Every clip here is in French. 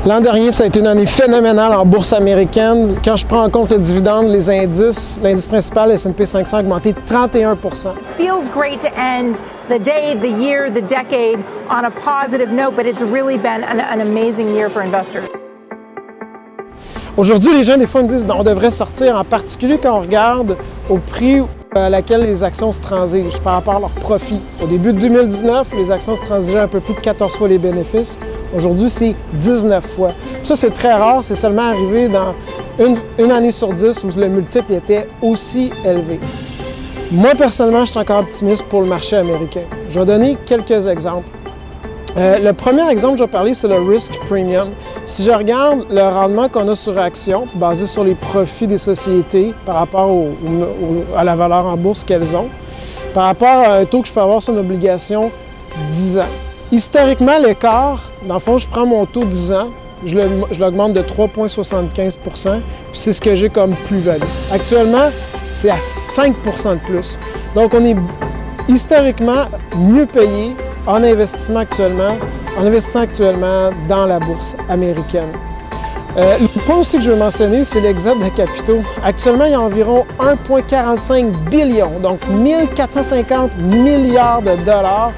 L'an dernier, ça a été une année phénoménale en bourse américaine. Quand je prends en compte le dividende, les indices, l'indice principal, le S&P 500, a augmenté de 31 Feels great to end the day, the year, the decade on a positive note, but it's really been an amazing year for investors. Aujourd'hui, les gens, des fois, me disent on devrait sortir, en particulier quand on regarde au prix à laquelle les actions se transigent par rapport à leur profit. Au début de 2019, les actions se transigeaient un peu plus de 14 fois les bénéfices. Aujourd'hui, c'est 19 fois. Ça, c'est très rare. C'est seulement arrivé dans une année sur 10 où le multiple était aussi élevé. Moi, personnellement, je suis encore optimiste pour le marché américain. Je vais donner quelques exemples. Le premier exemple que je vais parler, c'est le risk premium. Si je regarde le rendement qu'on a sur action, basé sur les profits des sociétés par rapport à la valeur en bourse qu'elles ont, par rapport à un taux que je peux avoir sur une obligation 10 ans. Historiquement, l'écart, dans le fond, je prends mon taux 10 ans, je l'augmente de 3,75 %, puis c'est ce que j'ai comme plus-value. Actuellement, c'est à 5 % de plus. Donc, on est historiquement mieux payé en investissement actuellement dans la bourse américaine. Le point aussi que je veux mentionner, c'est l'exode de capitaux. Actuellement, il y a environ 1,45 billion, donc 1450 milliards de dollars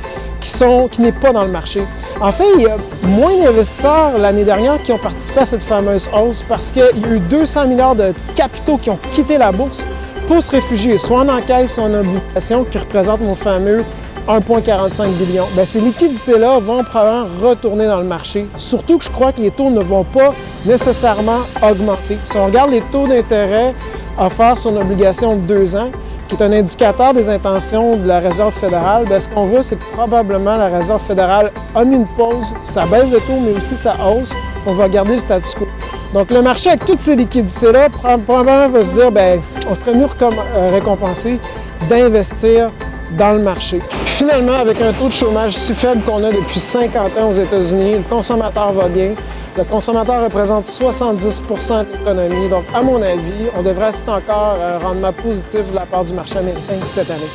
qui n'est pas dans le marché. En fait, il y a moins d'investisseurs l'année dernière qui ont participé à cette fameuse hausse parce qu'il y a eu 200 milliards de capitaux qui ont quitté la bourse pour se réfugier, soit en encaisse, soit en obligation, qui représente mon fameux 1,45 billion. Bien, ces liquidités-là vont probablement retourner dans le marché, surtout que je crois que les taux ne vont pas nécessairement augmenter. Si on regarde les taux d'intérêt offerts sur une obligation de 2 ans, qui est un indicateur des intentions de la Réserve fédérale, bien, ce qu'on voit, c'est que probablement la Réserve fédérale a mis une pause, ça baisse de taux, mais aussi ça hausse. On va garder le status quo. Donc, le marché, avec toutes ces liquidités-là, probablement va se dire, bien, on serait mieux récompensé d'investir dans le marché. Puis finalement, avec un taux de chômage si faible qu'on a depuis 50 ans aux États-Unis, le consommateur va bien. Le consommateur représente 70 % de l'économie. Donc, à mon avis, on devrait assister encore à un rendement positif de la part du marché américain cette année.